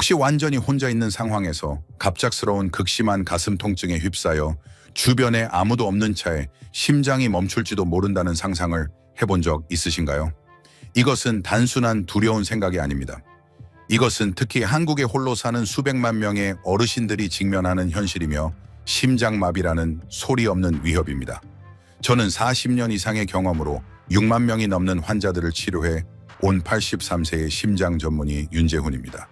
혹시 완전히 혼자 있는 상황에서 갑작스러운 극심한 가슴 통증에 휩싸여 주변에 아무도 없는 차에 심장이 멈출지도 모른다는 상상을 해본 적 있으신가요? 이것은 단순한 두려운 생각이 아닙니다. 이것은 특히 한국에 홀로 사는 수백만 명의 어르신들이 직면하는 현실이며 심장마비라는 소리 없는 위협입니다. 저는 40년 이상의 경험으로 6만 명이 넘는 환자들을 치료해 온 83세의 심장 전문의 윤재훈입니다.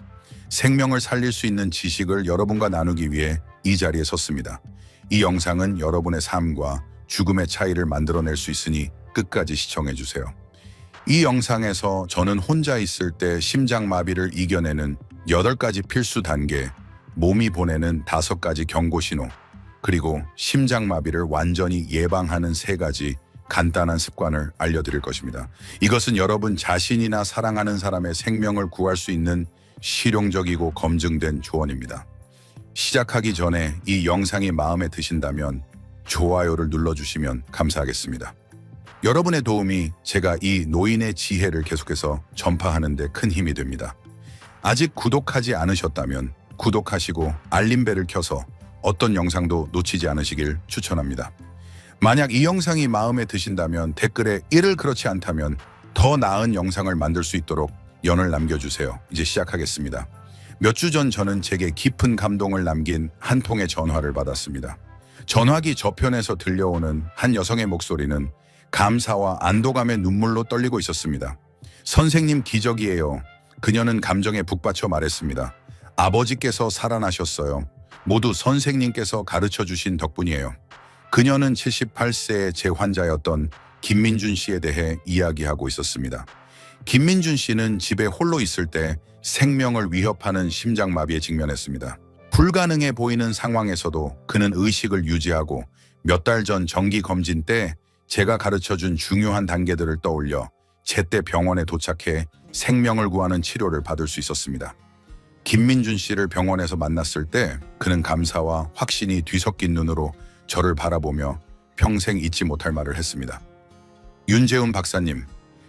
생명을 살릴 수 있는 지식을 여러분과 나누기 위해 이 자리에 섰습니다. 이 영상은 여러분의 삶과 죽음의 차이를 만들어낼 수 있으니 끝까지 시청해주세요. 이 영상에서 저는 혼자 있을 때 심장마비를 이겨내는 8가지 필수 단계, 몸이 보내는 5가지 경고신호, 그리고 심장마비를 완전히 예방하는 3가지 간단한 습관을 알려드릴 것입니다. 이것은 여러분 자신이나 사랑하는 사람의 생명을 구할 수 있는 실용적이고 검증된 조언입니다. 시작하기 전에 이 영상이 마음에 드신다면 좋아요를 눌러주시면 감사하겠습니다. 여러분의 도움이 제가 이 노인의 지혜를 계속해서 전파하는 데 큰 힘이 됩니다. 아직 구독하지 않으셨다면 구독하시고 알림벨을 켜서 어떤 영상도 놓치지 않으시길 추천합니다. 만약 이 영상이 마음에 드신다면 댓글에 이를 그렇지 않다면 더 나은 영상을 만들 수 있도록 연을 남겨주세요. 이제 시작하겠습니다. 몇 주 전 저는 제게 깊은 감동을 남긴 한 통의 전화를 받았습니다. 전화기 저편에서 들려오는 한 여성의 목소리는 감사와 안도감의 눈물로 떨리고 있었습니다. 선생님 기적이에요. 그녀는 감정에 북받쳐 말했습니다. 아버지께서 살아나셨어요. 모두 선생님께서 가르쳐 주신 덕분이에요. 그녀는 78세의 제 환자였던 김민준 씨에 대해 이야기하고 있었습니다. 김민준 씨는 집에 홀로 있을 때 생명을 위협하는 심장마비에 직면했습니다. 불가능해 보이는 상황에서도 그는 의식을 유지하고 몇 달 전 정기검진 때 제가 가르쳐준 중요한 단계들을 떠올려 제때 병원에 도착해 생명을 구하는 치료를 받을 수 있었습니다. 김민준 씨를 병원에서 만났을 때 그는 감사와 확신이 뒤섞인 눈으로 저를 바라보며 평생 잊지 못할 말을 했습니다. 윤재훈 박사님,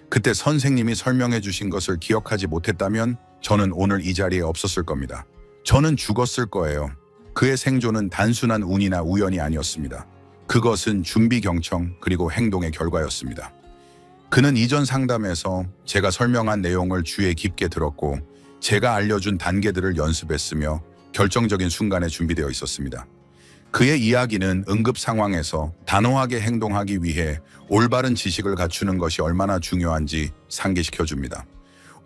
그때 선생님이 설명해 주신 것을 기억하지 못했다면 저는 오늘 이 자리에 없었을 겁니다. 저는 죽었을 거예요. 그의 생존은 단순한 운이나 우연이 아니었습니다. 그것은 준비 경청 그리고 행동의 결과였습니다. 그는 이전 상담에서 제가 설명한 내용을 주의에 깊게 들었고 제가 알려준 단계들을 연습했으며 결정적인 순간에 준비되어 있었습니다. 그의 이야기는 응급 상황에서 단호하게 행동하기 위해 올바른 지식을 갖추는 것이 얼마나 중요한지 상기시켜줍니다.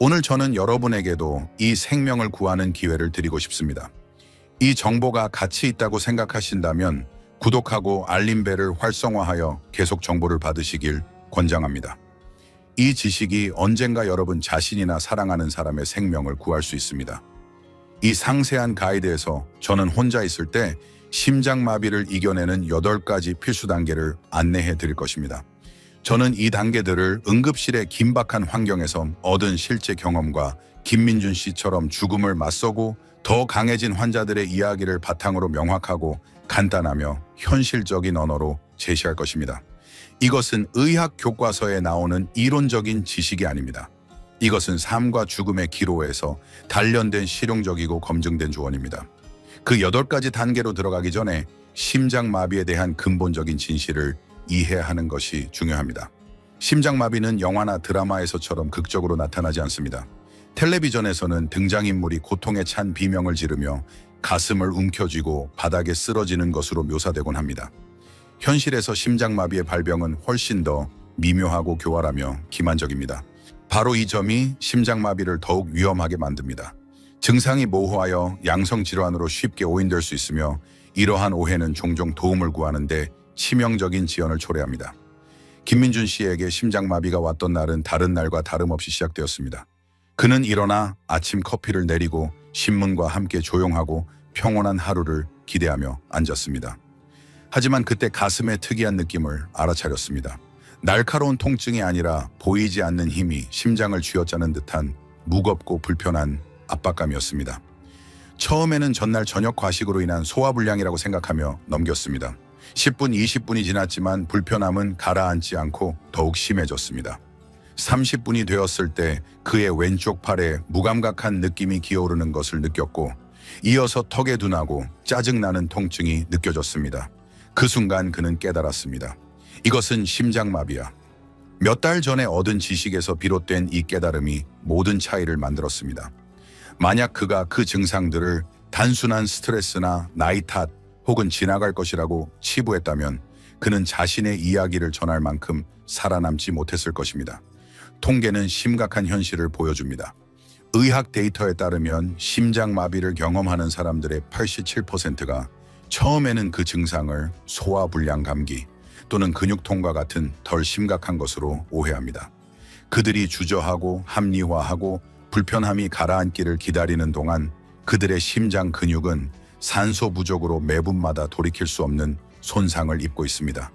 오늘 저는 여러분에게도 이 생명을 구하는 기회를 드리고 싶습니다. 이 정보가 가치 있다고 생각하신다면 구독하고 알림벨을 활성화하여 계속 정보를 받으시길 권장합니다. 이 지식이 언젠가 여러분 자신이나 사랑하는 사람의 생명을 구할 수 있습니다. 이 상세한 가이드에서 저는 혼자 있을 때 심장마비를 이겨내는 8가지 필수 단계를 안내해 드릴 것입니다. 저는 이 단계들을 응급실의 긴박한 환경에서 얻은 실제 경험과 김민준 씨처럼 죽음을 맞서고 더 강해진 환자들의 이야기를 바탕으로 명확하고 간단하며 현실적인 언어로 제시할 것입니다. 이것은 의학 교과서에 나오는 이론적인 지식이 아닙니다. 이것은 삶과 죽음의 기로에서 단련된 실용적이고 검증된 조언입니다. 그 8가지 단계로 들어가기 전에 심장마비에 대한 근본적인 진실을 이해하는 것이 중요합니다. 심장마비는 영화나 드라마에서처럼 극적으로 나타나지 않습니다. 텔레비전에서는 등장인물이 고통에 찬 비명을 지르며 가슴을 움켜쥐고 바닥에 쓰러지는 것으로 묘사되곤 합니다. 현실에서 심장마비의 발병은 훨씬 더 미묘하고 교활하며 기만적입니다. 바로 이 점이 심장마비를 더욱 위험하게 만듭니다. 증상이 모호하여 양성질환으로 쉽게 오인될 수 있으며 이러한 오해는 종종 도움을 구하는데 치명적인 지연을 초래합니다. 김민준 씨에게 심장마비가 왔던 날은 다른 날과 다름없이 시작되었습니다. 그는 일어나 아침 커피를 내리고 신문과 함께 조용하고 평온한 하루를 기대하며 앉았습니다. 하지만 그때 가슴의 특이한 느낌을 알아차렸습니다. 날카로운 통증이 아니라 보이지 않는 힘이 심장을 쥐어짜는 듯한 무겁고 불편한 압박감이었습니다. 처음에는 전날 저녁 과식으로 인한 소화불량이라고 생각하며 넘겼습니다. 10분, 20분이 지났지만 불편함은 가라앉지 않고 더욱 심해졌습니다. 30분이 되었을 때 그의 왼쪽 팔에 무감각한 느낌이 기어오르는 것을 느꼈고 이어서 턱에 둔하고 짜증나는 통증이 느껴졌습니다. 그 순간 그는 깨달았습니다. 이것은 심장마비야. 몇 달 전에 얻은 지식에서 비롯된 이 깨달음이 모든 차이를 만들었습니다. 만약 그가 그 증상들을 단순한 스트레스나 나이 탓 혹은 지나갈 것이라고 치부했다면 그는 자신의 이야기를 전할 만큼 살아남지 못했을 것입니다. 통계는 심각한 현실을 보여줍니다. 의학 데이터에 따르면 심장마비를 경험하는 사람들의 87%가 처음에는 그 증상을 소화불량 감기 또는 근육통과 같은 덜 심각한 것으로 오해합니다. 그들이 주저하고 합리화하고 불편함이 가라앉기를 기다리는 동안 그들의 심장 근육은 산소 부족으로 매분마다 돌이킬 수 없는 손상을 입고 있습니다.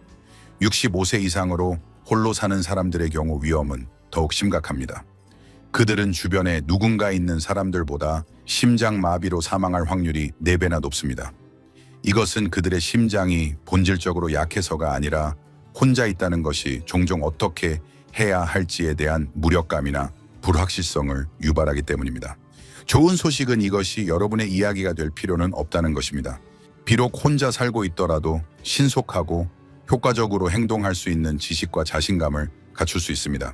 65세 이상으로 홀로 사는 사람들의 경우 위험은 더욱 심각합니다. 그들은 주변에 누군가 있는 사람들보다 심장마비로 사망할 확률이 4배나 높습니다. 이것은 그들의 심장이 본질적으로 약해서가 아니라 혼자 있다는 것이 종종 어떻게 해야 할지에 대한 무력감이나 불확실성을 유발하기 때문입니다. 좋은 소식은 이것이 여러분의 이야기가 될 필요는 없다는 것입니다. 비록 혼자 살고 있더라도 신속하고 효과적으로 행동할 수 있는 지식과 자신감을 갖출 수 있습니다.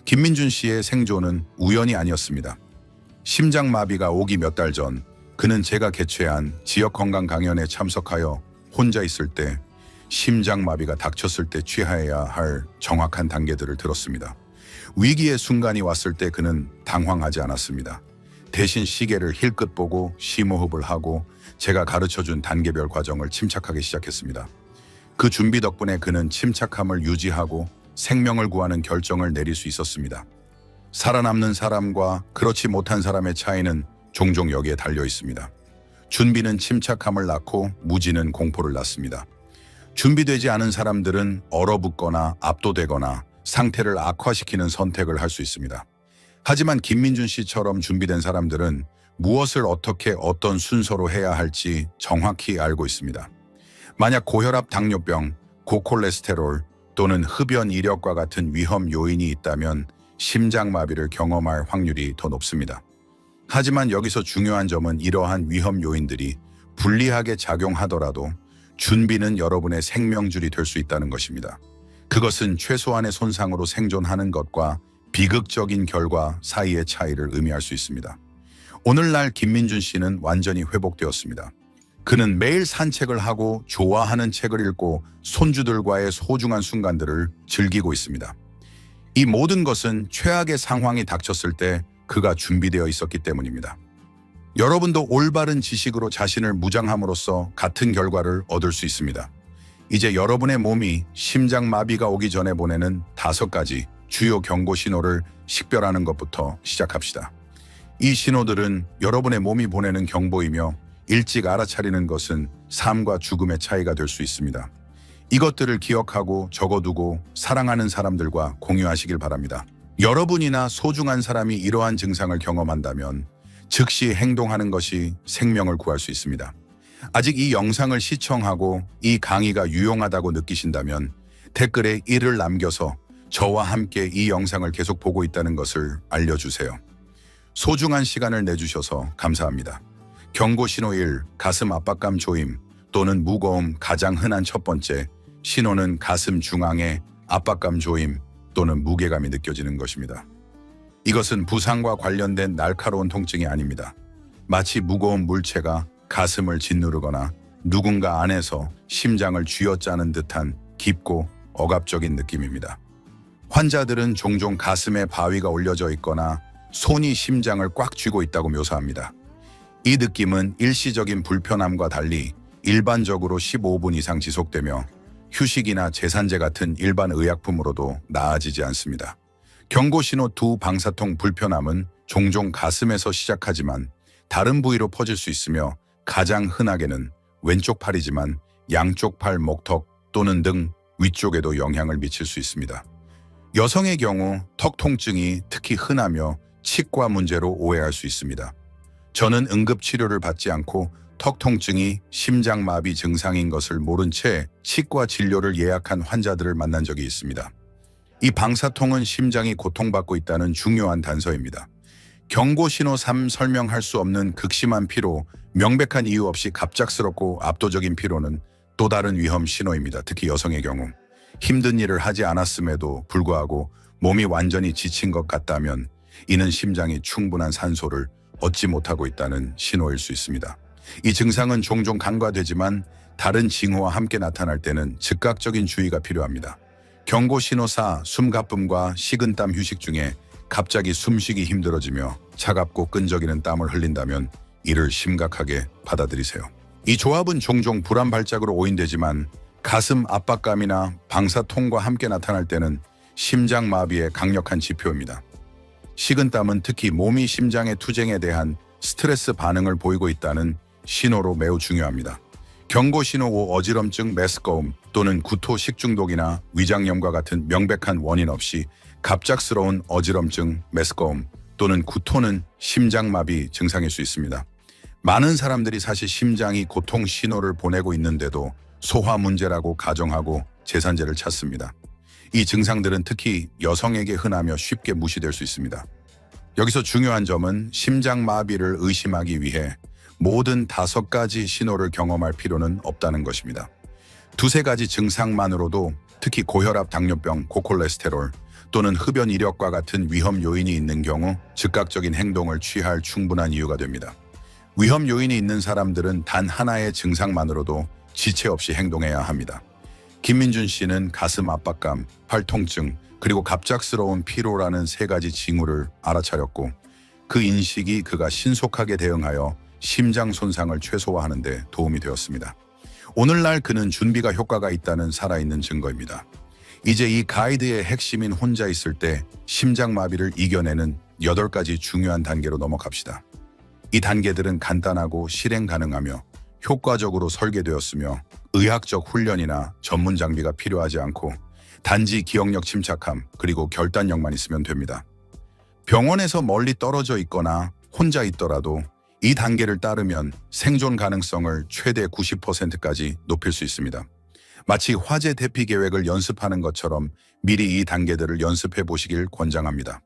김민준 씨의 생존은 우연이 아니었습니다. 심장마비가 오기 몇 달 전 그는 제가 개최한 지역 건강 강연에 참석하여 혼자 있을 때 심장마비가 닥쳤을 때 취해야 할 정확한 단계들을 들었습니다. 위기의 순간이 왔을 때 그는 당황하지 않았습니다. 대신 시계를 힐끗 보고 심호흡을 하고 제가 가르쳐준 단계별 과정을 침착하게 시작했습니다. 그 준비 덕분에 그는 침착함을 유지하고 생명을 구하는 결정을 내릴 수 있었습니다. 살아남는 사람과 그렇지 못한 사람의 차이는 종종 여기에 달려 있습니다. 준비는 침착함을 낳고 무지는 공포를 낳습니다. 준비되지 않은 사람들은 얼어붙거나 압도되거나 상태를 악화시키는 선택을 할 수 있습니다. 하지만 김민준 씨처럼 준비된 사람들은 무엇을 어떻게 어떤 순서로 해야 할지 정확히 알고 있습니다. 만약 고혈압, 당뇨병, 고콜레스테롤 또는 흡연 이력과 같은 위험 요인이 있다면 심장마비를 경험할 확률이 더 높습니다. 하지만 여기서 중요한 점은 이러한 위험 요인들이 불리하게 작용하더라도 준비는 여러분의 생명줄이 될 수 있다는 것입니다. 그것은 최소한의 손상으로 생존하는 것과 비극적인 결과 사이의 차이를 의미할 수 있습니다. 오늘날 김민준 씨는 완전히 회복되었습니다. 그는 매일 산책을 하고 좋아하는 책을 읽고 손주들과의 소중한 순간들을 즐기고 있습니다. 이 모든 것은 최악의 상황이 닥쳤을 때 그가 준비되어 있었기 때문입니다. 여러분도 올바른 지식으로 자신을 무장함으로써 같은 결과를 얻을 수 있습니다. 이제 여러분의 몸이 심장마비가 오기 전에 보내는 5가지 주요 경고 신호를 식별하는 것부터 시작합시다. 이 신호들은 여러분의 몸이 보내는 경보이며 일찍 알아차리는 것은 삶과 죽음의 차이가 될 수 있습니다. 이것들을 기억하고 적어두고 사랑하는 사람들과 공유하시길 바랍니다. 여러분이나 소중한 사람이 이러한 증상을 경험한다면 즉시 행동하는 것이 생명을 구할 수 있습니다. 아직 이 영상을 시청하고 이 강의가 유용하다고 느끼신다면 댓글에 1을 남겨서 저와 함께 이 영상을 계속 보고 있다는 것을 알려주세요. 소중한 시간을 내주셔서 감사합니다. 경고 신호 1, 가슴 압박감 조임 또는 무거움. 가장 흔한 첫 번째 신호는 가슴 중앙에 압박감 조임 또는 무게감이 느껴지는 것입니다. 이것은 부상과 관련된 날카로운 통증이 아닙니다. 마치 무거운 물체가 가슴을 짓누르거나 누군가 안에서 심장을 쥐어짜는 듯한 깊고 억압적인 느낌입니다. 환자들은 종종 가슴에 바위가 올려져 있거나 손이 심장을 꽉 쥐고 있다고 묘사합니다. 이 느낌은 일시적인 불편함과 달리 일반적으로 15분 이상 지속되며 휴식이나 제산제 같은 일반 의약품으로도 나아지지 않습니다. 경고 신호 2, 방사통 불편함은 종종 가슴에서 시작하지만 다른 부위로 퍼질 수 있으며 가장 흔하게는 왼쪽 팔이지만 양쪽 팔, 목턱 또는 등 위쪽에도 영향을 미칠 수 있습니다. 여성의 경우 턱 통증이 특히 흔하며 치과 문제로 오해할 수 있습니다. 저는 응급치료를 받지 않고 턱 통증이 심장마비 증상인 것을 모른 채 치과 진료를 예약한 환자들을 만난 적이 있습니다. 이 방사통은 심장이 고통받고 있다는 중요한 단서입니다. 경고 신호 3 설명할 수 없는 극심한 피로, 명백한 이유 없이 갑작스럽고 압도적인 피로는 또 다른 위험 신호입니다. 특히 여성의 경우. 힘든 일을 하지 않았음에도 불구하고 몸이 완전히 지친 것 같다면 이는 심장이 충분한 산소를 얻지 못하고 있다는 신호일 수 있습니다. 이 증상은 종종 간과되지만 다른 징후와 함께 나타날 때는 즉각적인 주의가 필요합니다. 경고 신호 4, 숨가쁨과 식은땀 휴식 중에 갑자기 숨쉬기 힘들어지며 차갑고 끈적이는 땀을 흘린다면 이를 심각하게 받아들이세요. 이 조합은 종종 불안 발작으로 오인되지만 가슴 압박감이나 방사통과 함께 나타날 때는 심장마비의 강력한 지표입니다. 식은땀은 특히 몸이 심장의 투쟁에 대한 스트레스 반응을 보이고 있다는 신호로 매우 중요합니다. 경고 신호 5, 어지럼증, 메스꺼움 또는 구토, 식중독이나 위장염과 같은 명백한 원인 없이 갑작스러운 어지럼증, 메스꺼움 또는 구토는 심장마비 증상일 수 있습니다. 많은 사람들이 사실 심장이 고통 신호를 보내고 있는데도 소화 문제라고 가정하고 재산제를 찾습니다. 이 증상들은 특히 여성에게 흔하며 쉽게 무시될 수 있습니다. 여기서 중요한 점은 심장마비를 의심하기 위해 모든 5가지 신호를 경험할 필요는 없다는 것입니다. 2-3가지 증상만으로도 특히 고혈압, 당뇨병, 고콜레스테롤 또는 흡연 이력과 같은 위험 요인이 있는 경우 즉각적인 행동을 취할 충분한 이유가 됩니다. 위험 요인이 있는 사람들은 단 하나의 증상만으로도 지체 없이 행동해야 합니다. 김민준 씨는 가슴 압박감, 팔 통증, 그리고 갑작스러운 피로라는 3가지 징후를 알아차렸고 그 인식이 그가 신속하게 대응하여 심장 손상을 최소화하는 데 도움이 되었습니다. 오늘날 그는 준비가 효과가 있다는 살아있는 증거입니다. 이제 이 가이드의 핵심인 혼자 있을 때 심장마비를 이겨내는 8가지 중요한 단계로 넘어갑시다. 이 단계들은 간단하고 실행 가능하며 효과적으로 설계되었으며 의학적 훈련이나 전문 장비가 필요하지 않고 단지 기억력 침착함 그리고 결단력만 있으면 됩니다. 병원에서 멀리 떨어져 있거나 혼자 있더라도 이 단계를 따르면 생존 가능성을 최대 90%까지 높일 수 있습니다. 마치 화재 대피 계획을 연습하는 것처럼 미리 이 단계들을 연습해 보시길 권장합니다.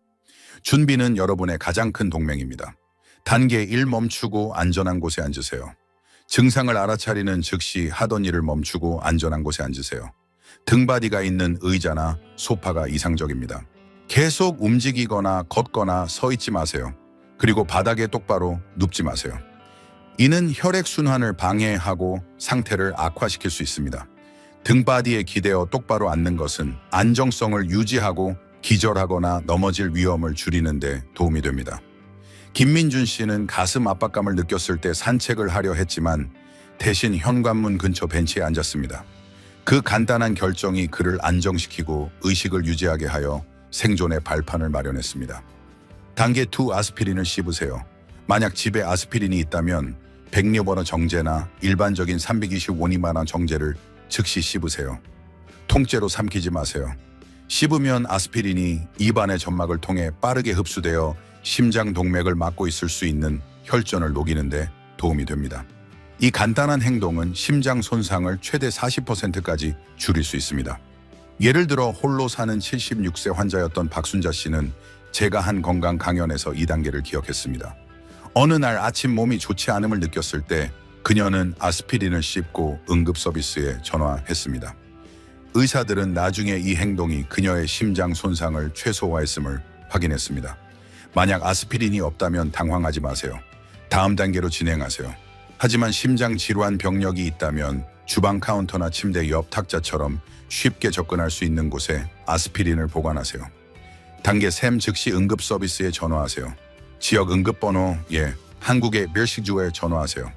준비는 여러분의 가장 큰 동맹입니다. 단계 1, 멈추고 안전한 곳에 앉으세요. 증상을 알아차리는 즉시 하던 일을 멈추고 안전한 곳에 앉으세요. 등받이가 있는 의자나 소파가 이상적입니다. 계속 움직이거나 걷거나 서 있지 마세요. 그리고 바닥에 똑바로 눕지 마세요. 이는 혈액순환을 방해하고 상태를 악화시킬 수 있습니다. 등받이에 기대어 똑바로 앉는 것은 안정성을 유지하고 기절하거나 넘어질 위험을 줄이는 데 도움이 됩니다. 김민준 씨는 가슴 압박감을 느꼈을 때 산책을 하려 했지만 대신 현관문 근처 벤치에 앉았습니다. 그 간단한 결정이 그를 안정시키고 의식을 유지하게 하여 생존의 발판을 마련했습니다. 단계 2, 아스피린을 씹으세요. 만약 집에 아스피린이 있다면 백리오버너 정제나 일반적인 325니마나 정제를 즉시 씹으세요. 통째로 삼키지 마세요. 씹으면 아스피린이 입안의 점막을 통해 빠르게 흡수되어 심장 동맥을 막고 있을 수 있는 혈전을 녹이는 데 도움이 됩니다. 이 간단한 행동은 심장 손상을 최대 40%까지 줄일 수 있습니다. 예를 들어 홀로 사는 76세 환자였던 박순자 씨는 제가 한 건강 강연에서 이 단계를 기억했습니다. 어느 날 아침 몸이 좋지 않음을 느꼈을 때 그녀는 아스피린을 씹고 응급서비스에 전화했습니다. 의사들은 나중에 이 행동이 그녀의 심장 손상을 최소화했음을 확인했습니다. 만약 아스피린이 없다면 당황하지 마세요. 다음 단계로 진행하세요. 하지만 심장 질환 병력이 있다면 주방 카운터나 침대 옆 탁자처럼 쉽게 접근할 수 있는 곳에 아스피린을 보관하세요. 단계 3, 즉시 응급 서비스에 전화하세요. 지역 응급번호, 한국의 멸시주에 전화하세요.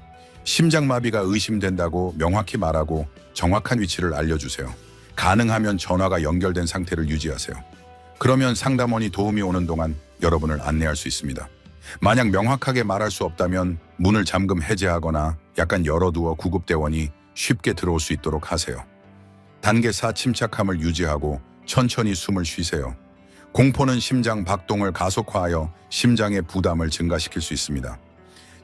심장마비가 의심된다고 명확히 말하고 정확한 위치를 알려주세요. 가능하면 전화가 연결된 상태를 유지하세요. 그러면 상담원이 도움이 오는 동안 여러분을 안내할 수 있습니다. 만약 명확하게 말할 수 없다면 문을 잠금 해제하거나 약간 열어두어 구급대원이 쉽게 들어올 수 있도록 하세요. 단계 4, 침착함을 유지하고 천천히 숨을 쉬세요. 공포는 심장 박동을 가속화하여 심장의 부담을 증가시킬 수 있습니다.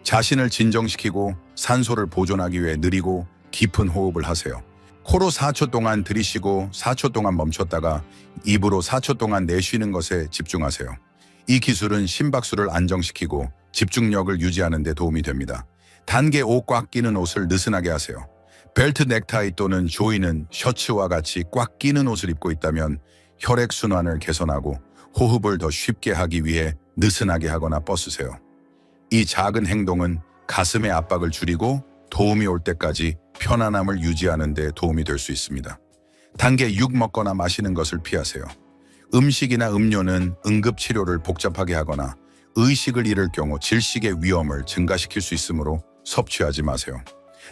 자신을 진정시키고 산소를 보존하기 위해 느리고 깊은 호흡을 하세요. 코로 4초 동안 들이쉬고 4초 동안 멈췄다가 입으로 4초 동안 내쉬는 것에 집중하세요. 이 기술은 심박수를 안정시키고 집중력을 유지하는 데 도움이 됩니다. 단계 5 꽉 끼는 옷을 느슨하게 하세요. 벨트 넥타이 또는 조이는 셔츠와 같이 꽉 끼는 옷을 입고 있다면 혈액순환을 개선하고 호흡을 더 쉽게 하기 위해 느슨하게 하거나 뻗으세요. 이 작은 행동은 가슴의 압박을 줄이고 도움이 올 때까지 편안함을 유지하는 데 도움이 될 수 있습니다. 단계 6 먹거나 마시는 것을 피하세요. 음식이나 음료는 응급치료를 복잡하게 하거나 의식을 잃을 경우 질식의 위험을 증가시킬 수 있으므로 섭취하지 마세요.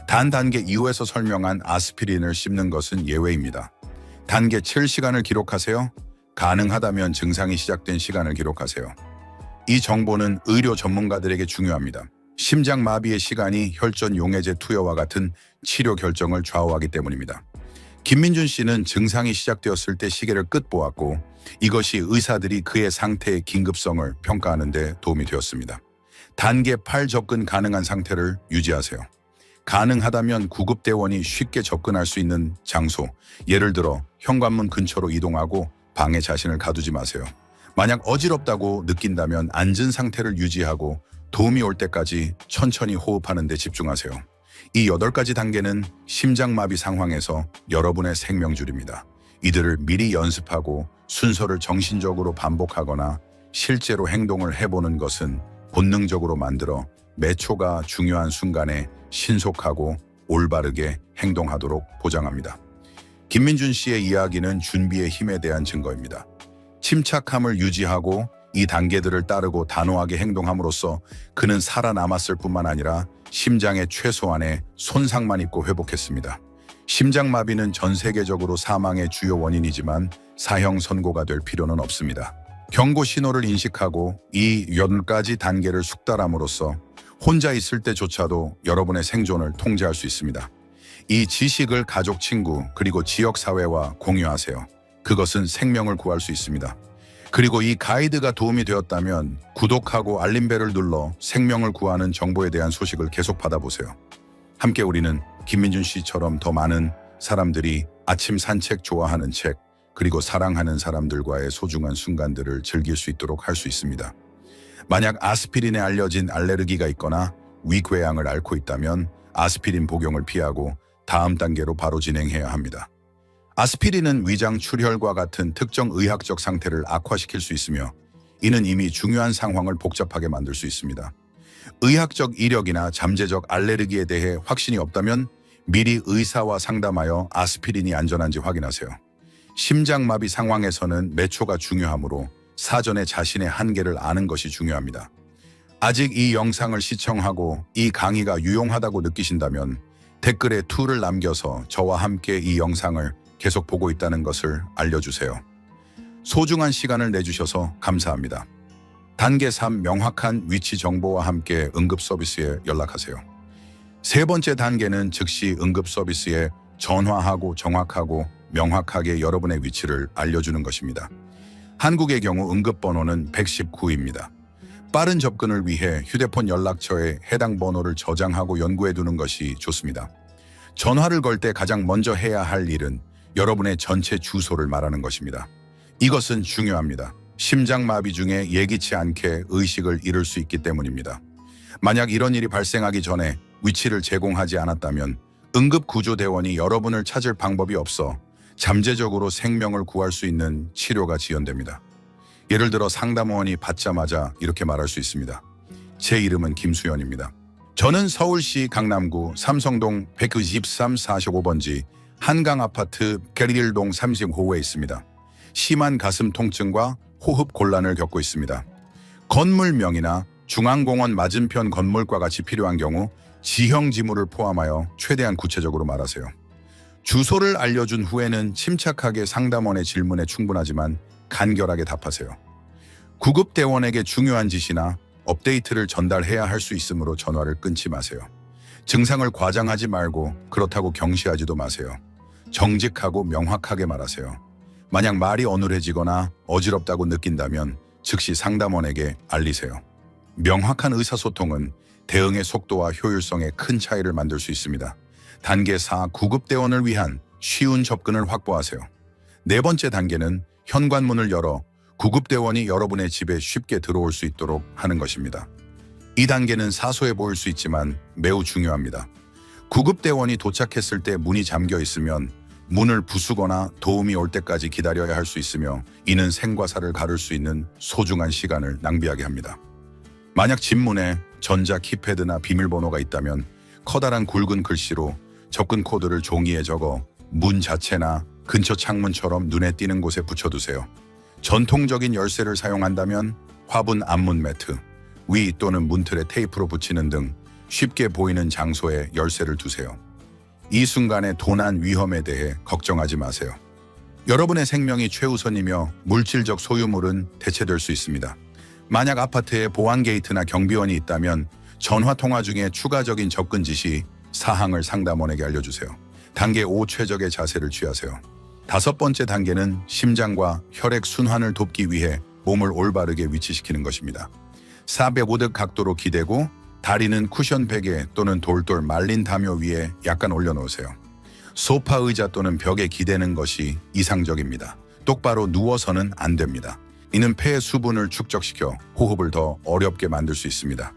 단계 이후에서 설명한 아스피린을 씹는 것은 예외입니다. 단계 7시간을 기록하세요. 가능하다면 증상이 시작된 시간을 기록하세요. 이 정보는 의료 전문가들에게 중요합니다. 심장마비의 시간이 혈전 용해제 투여와 같은 치료 결정을 좌우하기 때문입니다. 김민준 씨는 증상이 시작되었을 때 시계를 끝 보았고 이것이 의사들이 그의 상태의 긴급성을 평가하는 데 도움이 되었습니다. 단계 8 접근 가능한 상태를 유지하세요. 가능하다면 구급대원이 쉽게 접근할 수 있는 장소, 예를 들어 현관문 근처로 이동하고 방에 자신을 가두지 마세요. 만약 어지럽다고 느낀다면 앉은 상태를 유지하고 도움이 올 때까지 천천히 호흡하는 데 집중하세요. 이 8가지 단계는 심장마비 상황에서 여러분의 생명줄입니다. 이들을 미리 연습하고 순서를 정신적으로 반복하거나 실제로 행동을 해보는 것은 본능적으로 만들어 매 초가 중요한 순간에 신속하고 올바르게 행동하도록 보장합니다. 김민준 씨의 이야기는 준비의 힘에 대한 증거입니다. 침착함을 유지하고 이 단계들을 따르고 단호하게 행동함으로써 그는 살아남았을 뿐만 아니라 심장의 최소한의 손상만 입고 회복했습니다. 심장마비는 전 세계적으로 사망의 주요 원인이지만 사형 선고가 될 필요는 없습니다. 경고 신호를 인식하고 이 10가지 단계를 숙달함으로써 혼자 있을 때조차도 여러분의 생존을 통제할 수 있습니다. 이 지식을 가족, 친구, 그리고 지역사회와 공유하세요. 그것은 생명을 구할 수 있습니다. 그리고 이 가이드가 도움이 되었다면 구독하고 알림벨을 눌러 생명을 구하는 정보에 대한 소식을 계속 받아보세요. 함께 우리는 김민준 씨처럼 더 많은 사람들이 아침 산책 좋아하는 책, 그리고 사랑하는 사람들과의 소중한 순간들을 즐길 수 있도록 할 수 있습니다. 만약 아스피린에 알려진 알레르기가 있거나 위궤양을 앓고 있다면 아스피린 복용을 피하고 다음 단계로 바로 진행해야 합니다. 아스피린은 위장 출혈과 같은 특정 의학적 상태를 악화시킬 수 있으며 이는 이미 중요한 상황을 복잡하게 만들 수 있습니다. 의학적 이력이나 잠재적 알레르기에 대해 확신이 없다면 미리 의사와 상담하여 아스피린이 안전한지 확인하세요. 심장마비 상황에서는 매 초가 중요하므로 사전에 자신의 한계를 아는 것이 중요합니다. 아직 이 영상을 시청하고 이 강의가 유용하다고 느끼신다면 댓글에 2를 남겨서 저와 함께 이 영상을 계속 보고 있다는 것을 알려주세요. 소중한 시간을 내주셔서 감사합니다. 단계 3 명확한 위치 정보와 함께 응급 서비스에 연락하세요. 3번째 단계는 즉시 응급 서비스에 전화하고 정확하고 명확하게 여러분의 위치를 알려주는 것입니다. 한국의 경우 응급번호는 119입니다. 빠른 접근을 위해 휴대폰 연락처에 해당 번호를 저장하고 연구해 두는 것이 좋습니다. 전화를 걸 때 가장 먼저 해야 할 일은 여러분의 전체 주소를 말하는 것입니다. 이것은 중요합니다. 심장마비 중에 예기치 않게 의식을 잃을 수 있기 때문입니다. 만약 이런 일이 발생하기 전에 위치를 제공하지 않았다면 응급구조대원이 여러분을 찾을 방법이 없어 잠재적으로 생명을 구할 수 있는 치료가 지연됩니다. 예를 들어 상담원이 받자마자 이렇게 말할 수 있습니다. 제 이름은 김수연입니다. 저는 서울시 강남구 삼성동 123 45번지 한강아파트 계리일동 35호에 있습니다. 심한 가슴 통증과 호흡 곤란을 겪고 있습니다. 건물명이나 중앙공원 맞은편 건물과 같이 필요한 경우 지형 지물을 포함하여 최대한 구체적으로 말하세요. 주소를 알려준 후에는 침착하게 상담원의 질문에 충분하지만 간결하게 답하세요. 구급대원에게 중요한 지시나 업데이트를 전달해야 할 수 있으므로 전화를 끊지 마세요. 증상을 과장하지 말고 그렇다고 경시하지도 마세요. 정직하고 명확하게 말하세요. 만약 말이 어눌해지거나 어지럽다고 느낀다면 즉시 상담원에게 알리세요. 명확한 의사소통은 대응의 속도와 효율성에 큰 차이를 만들 수 있습니다. 단계 4 구급대원을 위한 쉬운 접근을 확보하세요. 네 번째 단계는 현관문을 열어 구급대원이 여러분의 집에 쉽게 들어올 수 있도록 하는 것입니다. 이 단계는 사소해 보일 수 있지만 매우 중요합니다. 구급대원이 도착했을 때 문이 잠겨 있으면 문을 부수거나 도움이 올 때까지 기다려야 할 수 있으며 이는 생과 사를 가를 수 있는 소중한 시간을 낭비하게 합니다. 만약 집 문에 전자 키패드나 비밀번호가 있다면 커다란 굵은 글씨로 접근 코드를 종이에 적어 문 자체나 근처 창문처럼 눈에 띄는 곳에 붙여두세요. 전통적인 열쇠를 사용한다면 화분 앞문 매트, 위 또는 문틀에 테이프로 붙이는 등 쉽게 보이는 장소에 열쇠를 두세요. 이 순간의 도난 위험에 대해 걱정하지 마세요. 여러분의 생명이 최우선이며 물질적 소유물은 대체될 수 있습니다. 만약 아파트에 보안 게이트나 경비원이 있다면 전화 통화 중에 추가적인 접근 지시 사항을 상담원에게 알려주세요. 단계 5 최적의 자세를 취하세요. 다섯 번째 단계는 심장과 혈액 순환을 돕기 위해 몸을 올바르게 위치시키는 것입니다. 405도 각도로 기대고 다리는 쿠션 베개 또는 돌돌 말린 담요 위에 약간 올려놓으세요. 소파 의자 또는 벽에 기대는 것이 이상적입니다. 똑바로 누워서는 안 됩니다. 이는 폐의 수분을 축적시켜 호흡을 더 어렵게 만들 수 있습니다.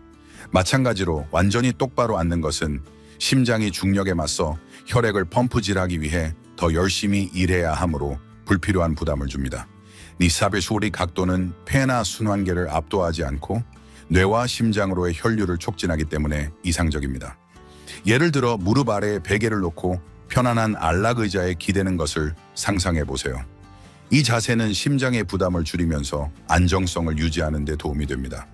마찬가지로 완전히 똑바로 앉는 것은 심장이 중력에 맞서 혈액을 펌프질하기 위해 더 열심히 일해야 하므로 불필요한 부담을 줍니다. 니삽의 소리 각도는 폐나 순환계를 압도하지 않고 뇌와 심장으로의 혈류를 촉진하기 때문에 이상적입니다. 예를 들어 무릎 아래에 베개를 놓고 편안한 안락 의자에 기대는 것을 상상해 보세요. 이 자세는 심장의 부담을 줄이면서 안정성을 유지하는 데 도움이 됩니다.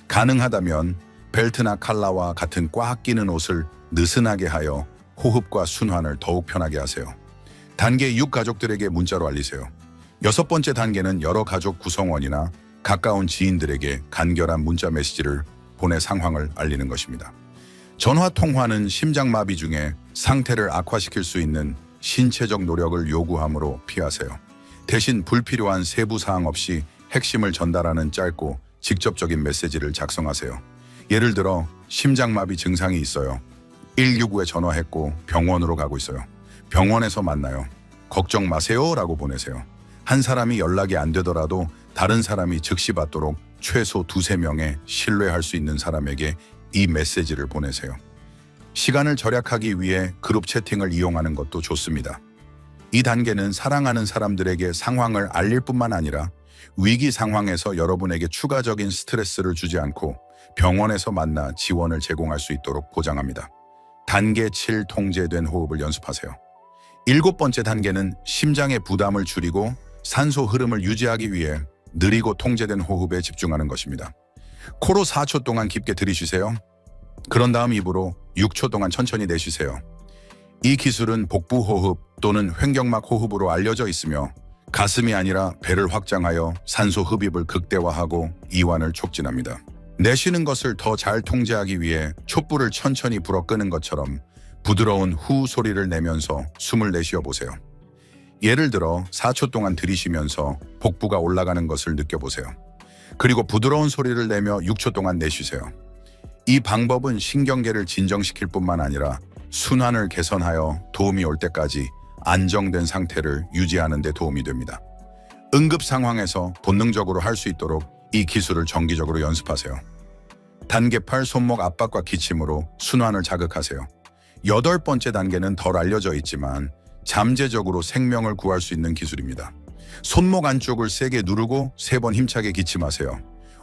가능하다면 벨트나 칼라와 같은 꽉 끼는 옷을 느슨하게 하여 호흡과 순환을 더욱 편하게 하세요. 단계 6 가족들에게 문자로 알리세요. 여섯 번째 단계는 여러 가족 구성원이나 가까운 지인들에게 간결한 문자 메시지를 보내 상황을 알리는 것입니다. 전화 통화는 심장마비 중에 상태를 악화시킬 수 있는 신체적 노력을 요구하므로 피하세요. 대신 불필요한 세부 사항 없이 핵심을 전달하는 짧고 직접적인 메시지를 작성하세요. 예를 들어 심장마비 증상이 있어요. 119에 전화했고 병원으로 가고 있어요. 병원에서 만나요. 걱정 마세요 라고 보내세요. 한 사람이 연락이 안 되더라도 다른 사람이 즉시 받도록 최소 2~3명의 신뢰할 수 있는 사람에게 이 메시지를 보내세요. 시간을 절약하기 위해 그룹 채팅을 이용하는 것도 좋습니다. 이 단계는 사랑하는 사람들에게 상황을 알릴 뿐만 아니라 위기 상황에서 여러분에게 추가적인 스트레스를 주지 않고 병원에서 만나 지원을 제공할 수 있도록 보장합니다. 단계 7 통제된 호흡을 연습하세요. 7번째 단계는 심장의 부담을 줄이고 산소 흐름을 유지하기 위해 느리고 통제된 호흡에 집중하는 것입니다. 코로 4초 동안 깊게 들이쉬세요. 그런 다음 입으로 6초 동안 천천히 내쉬세요. 이 기술은 복부 호흡 또는 횡격막 호흡으로 알려져 있으며 가슴이 아니라 배를 확장하여 산소 흡입을 극대화하고 이완을 촉진합니다. 내쉬는 것을 더 잘 통제하기 위해 촛불을 천천히 불어 끄는 것처럼 부드러운 후 소리를 내면서 숨을 내쉬어 보세요. 예를 들어 4초 동안 들이쉬면서 복부가 올라가는 것을 느껴보세요. 그리고 부드러운 소리를 내며 6초 동안 내쉬세요. 이 방법은 신경계를 진정시킬 뿐만 아니라 순환을 개선하여 도움이 올 때까지 안정된 상태를 유지하는 데 도움이 됩니다. 응급 상황에서 본능적으로 할 수 있도록 이 기술을 정기적으로 연습하세요. 단계 8 손목 압박과 기침으로 순환을 자극하세요. 8번째 단계는 덜 알려져 있지만 잠재적으로 생명을 구할 수 있는 기술입니다. 손목 안쪽을 세게 누르고 3번 힘차게 기침하세요.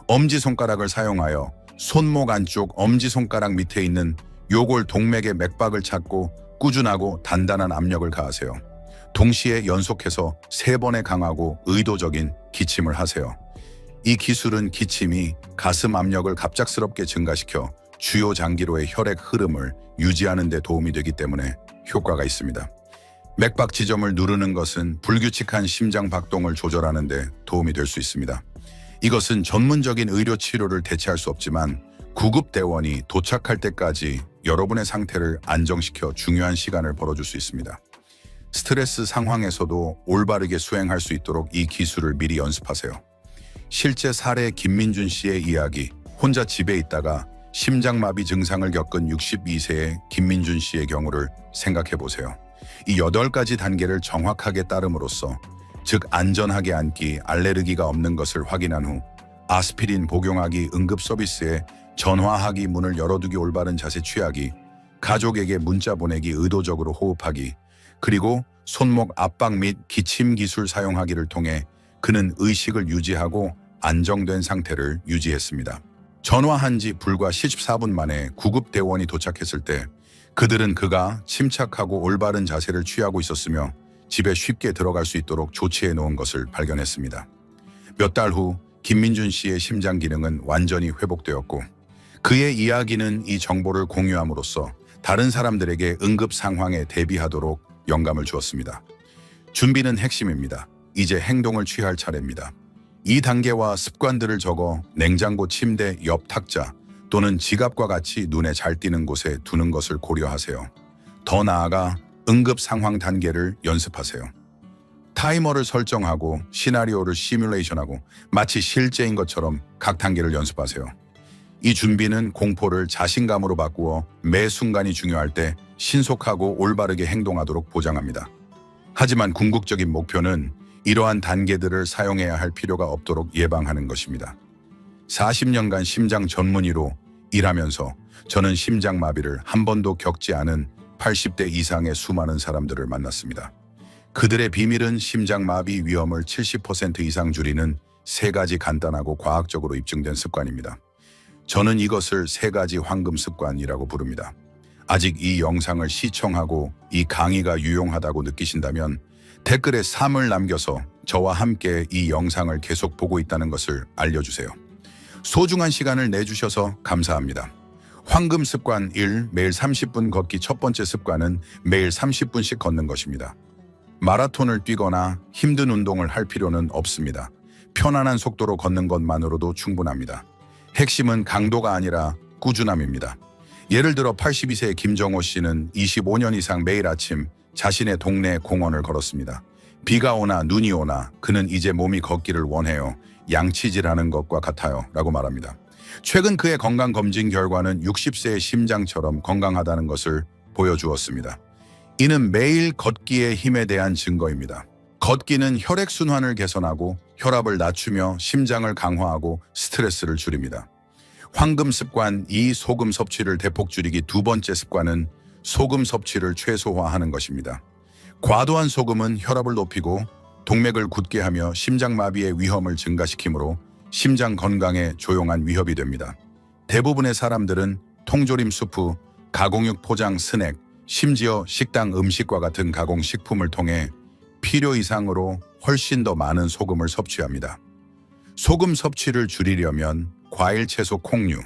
엄지손가락을 사용하여 손목 안쪽 엄지손가락 밑에 있는 요골 동맥의 맥박을 찾고 꾸준하고 단단한 압력을 가하세요. 동시에 연속해서 3번의 강하고 의도적인 기침을 하세요. 이 기술은 기침이 가슴 압력을 갑작스럽게 증가시켜 주요 장기로의 혈액 흐름을 유지하는 데 도움이 되기 때문에 효과가 있습니다. 맥박 지점을 누르는 것은 불규칙한 심장 박동을 조절하는 데 도움이 될 수 있습니다. 이것은 전문적인 의료 치료를 대체할 수 없지만 구급대원이 도착할 때까지 여러분의 상태를 안정시켜 중요한 시간을 벌어줄 수 있습니다. 스트레스 상황에서도 올바르게 수행할 수 있도록 이 기술을 미리 연습하세요. 실제 사례 김민준 씨의 이야기, 혼자 집에 있다가 심장마비 증상을 겪은 62세의 김민준 씨의 경우를 생각해 보세요. 이 8가지 단계를 정확하게 따름으로써, 즉 안전하게 앉기, 알레르기가 없는 것을 확인한 후 아스피린 복용하기, 응급 서비스에 전화하기, 문을 열어두기, 올바른 자세 취하기, 가족에게 문자 보내기, 의도적으로 호흡하기, 그리고 손목 압박 및 기침 기술 사용하기를 통해 그는 의식을 유지하고 안정된 상태를 유지했습니다. 전화한 지 불과 14분 만에 구급대원이 도착했을 때 그들은 그가 침착하고 올바른 자세를 취하고 있었으며 집에 쉽게 들어갈 수 있도록 조치해 놓은 것을 발견했습니다. 몇 달 후 김민준 씨의 심장 기능은 완전히 회복되었고, 그의 이야기는 이 정보를 공유함으로써 다른 사람들에게 응급 상황에 대비하도록 영감을 주었습니다. 준비는 핵심입니다. 이제 행동을 취할 차례입니다. 이 단계와 습관들을 적어 냉장고 침대 옆 탁자 또는 지갑과 같이 눈에 잘 띄는 곳에 두는 것을 고려하세요. 더 나아가 응급 상황 단계를 연습하세요. 타이머를 설정하고 시나리오를 시뮬레이션하고 마치 실제인 것처럼 각 단계를 연습하세요. 이 준비는 공포를 자신감으로 바꾸어 매 순간이 중요할 때 신속하고 올바르게 행동하도록 보장합니다. 하지만 궁극적인 목표는 이러한 단계들을 사용해야 할 필요가 없도록 예방하는 것입니다. 40년간 심장 전문의로 일하면서 저는 심장마비를 한 번도 겪지 않은 80대 이상의 수많은 사람들을 만났습니다. 그들의 비밀은 심장마비 위험을 70% 이상 줄이는 3가지 간단하고 과학적으로 입증된 습관입니다. 저는 이것을 3가지 황금 습관이라고 부릅니다. 아직 이 영상을 시청하고 이 강의가 유용하다고 느끼신다면 댓글에 3을 남겨서 저와 함께 이 영상을 계속 보고 있다는 것을 알려주세요. 소중한 시간을 내주셔서 감사합니다. 황금 습관 1. 매일 30분 걷기. 첫 번째 습관은 매일 30분씩 걷는 것입니다. 마라톤을 뛰거나 힘든 운동을 할 필요는 없습니다. 편안한 속도로 걷는 것만으로도 충분합니다. 핵심은 강도가 아니라 꾸준함입니다. 예를 들어 82세의 김정호 씨는 25년 이상 매일 아침 자신의 동네 공원을 걸었습니다. 비가 오나 눈이 오나 그는 이제 몸이 걷기를 원해요. 양치질하는 것과 같아요. 라고 말합니다. 최근 그의 건강검진 결과는 60세의 심장처럼 건강하다는 것을 보여주었습니다. 이는 매일 걷기의 힘에 대한 증거입니다. 걷기는 혈액순환을 개선하고 혈압을 낮추며 심장을 강화하고 스트레스를 줄입니다. 황금 습관 2. 소금 섭취를 대폭 줄이기. 두 번째 습관은 소금 섭취를 최소화하는 것입니다. 과도한 소금은 혈압을 높이고 동맥을 굳게 하며 심장마비의 위험을 증가시키므로 심장 건강에 조용한 위협이 됩니다. 대부분의 사람들은 통조림 수프, 가공육 포장 스낵, 심지어 식당 음식과 같은 가공식품을 통해 필요 이상으로 훨씬 더 많은 소금을 섭취합니다. 소금 섭취를 줄이려면 과일, 채소, 콩류,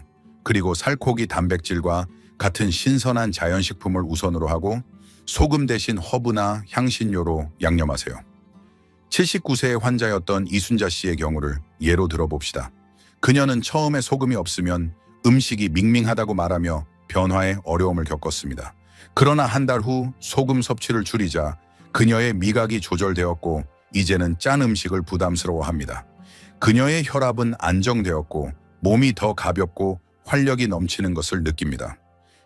그리고 살코기, 단백질과 같은 신선한 자연식품을 우선으로 하고 소금 대신 허브나 향신료로 양념하세요. 79세의 환자였던 이순자 씨의 경우를 예로 들어봅시다. 그녀는 처음에 소금이 없으면 음식이 밍밍하다고 말하며 변화에 어려움을 겪었습니다. 그러나 한 달 후 소금 섭취를 줄이자 그녀의 미각이 조절되었고 이제는 짠 음식을 부담스러워합니다. 그녀의 혈압은 안정되었고 몸이 더 가볍고 활력이 넘치는 것을 느낍니다.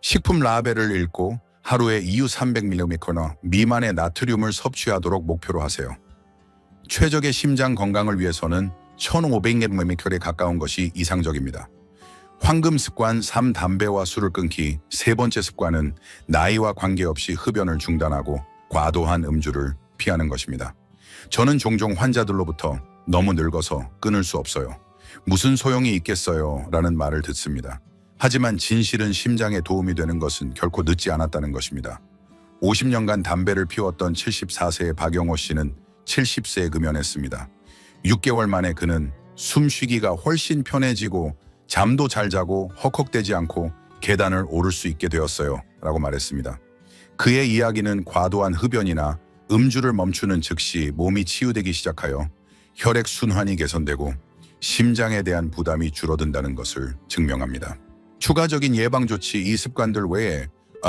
식품 라벨을 읽고 하루에 EU 300mg나 미만의 나트륨을 섭취하도록 목표로 하세요. 최적의 심장 건강을 위해서는 1500mg에 가까운 것이 이상적입니다. 황금 습관 3. 담배와 술을 끊기. 세 번째 습관은 나이와 관계없이 흡연을 중단하고 과도한 음주를 피하는 것입니다. 저는 종종 환자들로부터 너무 늙어서 끊을 수 없어요. 무슨 소용이 있겠어요? 라는 말을 듣습니다. 하지만 진실은 심장에 도움이 되는 것은 결코 늦지 않았다는 것입니다. 50년간 담배를 피웠던 74세의 박영호 씨는 70세에 금연했습니다. 6개월 만에 그는 숨쉬기가 훨씬 편해지고 잠도 잘 자고 헉헉대지 않고 계단을 오를 수 있게 되었어요. 라고 말했습니다. 그의 이야기는 과도한 흡연이나 음주를 멈추는 즉시 몸이 치유되기 시작하여 혈액순환이 개선되고 심장에 대한 부담이 줄어든다는 것을 증명합니다. 추가적인 예방조치 이 습관들 외에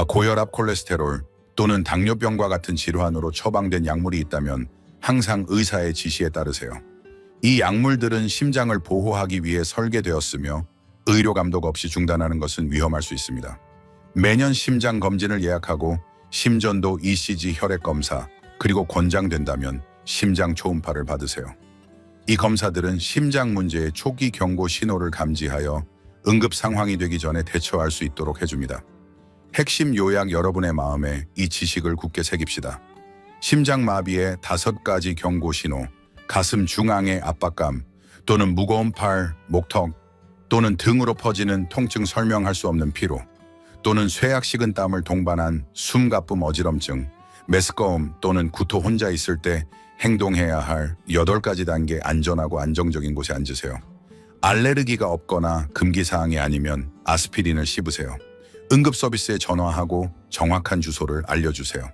고혈압, 콜레스테롤 또는 당뇨병과 같은 질환으로 처방된 약물이 있다면 항상 의사의 지시에 따르세요. 이 약물들은 심장을 보호하기 위해 설계되었으며 의료 감독 없이 중단하는 것은 위험할 수 있습니다. 매년 심장 검진을 예약하고 심전도 ECG 혈액 검사, 그리고 권장된다면 심장 초음파를 받으세요. 이 검사들은 심장 문제의 초기 경고 신호를 감지하여 응급 상황이 되기 전에 대처할 수 있도록 해줍니다. 핵심 요약 여러분의 마음에 이 지식을 굳게 새깁시다. 심장마비의 5가지 경고 신호, 가슴 중앙의 압박감, 또는 무거운 팔, 목턱, 또는 등으로 퍼지는 통증 설명할 수 없는 피로, 또는 쇠약 식은 땀을 동반한 숨가쁨 어지럼증, 메스꺼움 또는 구토 혼자 있을 때 행동해야 할 8가지 단계 안전하고 안정적인 곳에 앉으세요. 알레르기가 없거나 금기사항이 아니면 아스피린을 씹으세요. 응급 서비스에 전화하고 정확한 주소를 알려주세요.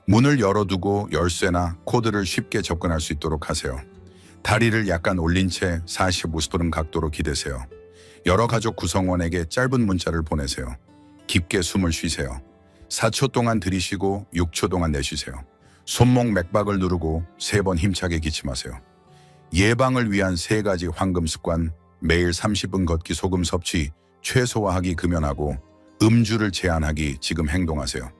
문을 열어두고 열쇠나 코드를 쉽게 접근할 수 있도록 하세요. 다리를 약간 올린 채 45도 각도로 기대세요. 여러 가족 구성원에게 짧은 문자를 보내세요. 깊게 숨을 쉬세요. 4초 동안 들이쉬고 6초 동안 내쉬세요. 손목 맥박을 누르고 3번 힘차게 기침하세요. 예방을 위한 3가지 황금 습관, 매일 30분 걷기 소금 섭취 최소화하기 금연하고 음주를 제한하기 지금 행동하세요.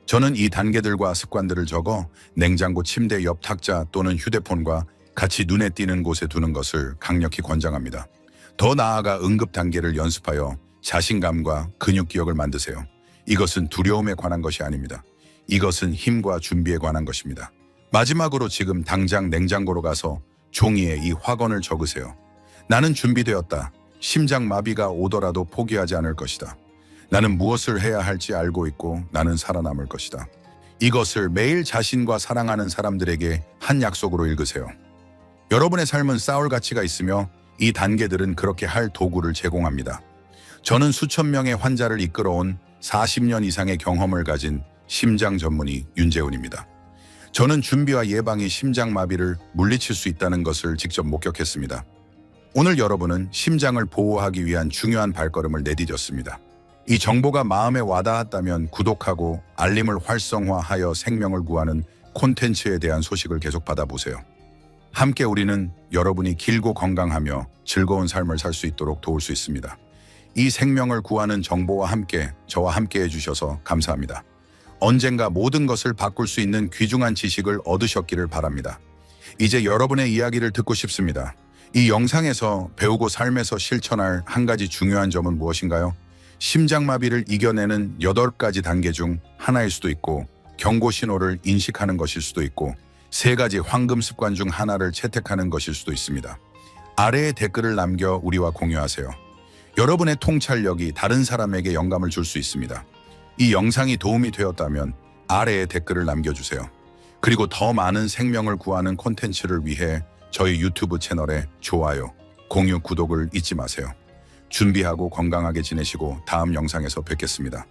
저는 이 단계들과 습관들을 적어 냉장고 침대 옆 탁자 또는 휴대폰과 같이 눈에 띄는 곳에 두는 것을 강력히 권장합니다. 더 나아가 응급 단계를 연습하여 자신감과 근육 기억을 만드세요. 이것은 두려움에 관한 것이 아닙니다. 이것은 힘과 준비에 관한 것입니다. 마지막으로 지금 당장 냉장고로 가서 종이에 이 확언을 적으세요. 나는 준비되었다. 심장마비가 오더라도 포기하지 않을 것이다. 나는 무엇을 해야 할지 알고 있고 나는 살아남을 것이다. 이것을 매일 자신과 사랑하는 사람들에게 한 약속으로 읽으세요. 여러분의 삶은 싸울 가치가 있으며 이 단계들은 그렇게 할 도구를 제공합니다. 저는 수천 명의 환자를 이끌어온 40년 이상의 경험을 가진 심장 전문의 윤재훈입니다. 저는 준비와 예방이 심장마비를 물리칠 수 있다는 것을 직접 목격했습니다. 오늘 여러분은 심장을 보호하기 위한 중요한 발걸음을 내디뎠습니다. 이 정보가 마음에 와닿았다면 구독하고 알림을 활성화하여 생명을 구하는 콘텐츠에 대한 소식을 계속 받아보세요. 함께 우리는 여러분이 길고 건강하며 즐거운 삶을 살 수 있도록 도울 수 있습니다. 이 생명을 구하는 정보와 함께 저와 함께 해주셔서 감사합니다. 언젠가 모든 것을 바꿀 수 있는 귀중한 지식을 얻으셨기를 바랍니다. 이제 여러분의 이야기를 듣고 싶습니다. 이 영상에서 배우고 삶에서 실천할 한 가지 중요한 점은 무엇인가요? 심장마비를 이겨내는 8가지 단계 중 하나일 수도 있고 경고 신호를 인식하는 것일 수도 있고 3가지 황금 습관 중 하나를 채택하는 것일 수도 있습니다. 아래에 댓글을 남겨 우리와 공유하세요. 여러분의 통찰력이 다른 사람에게 영감을 줄 수 있습니다. 이 영상이 도움이 되었다면 아래에 댓글을 남겨주세요. 그리고 더 많은 생명을 구하는 콘텐츠를 위해 저희 유튜브 채널에 좋아요, 공유, 구독을 잊지 마세요. 준비하고 건강하게 지내시고 다음 영상에서 뵙겠습니다.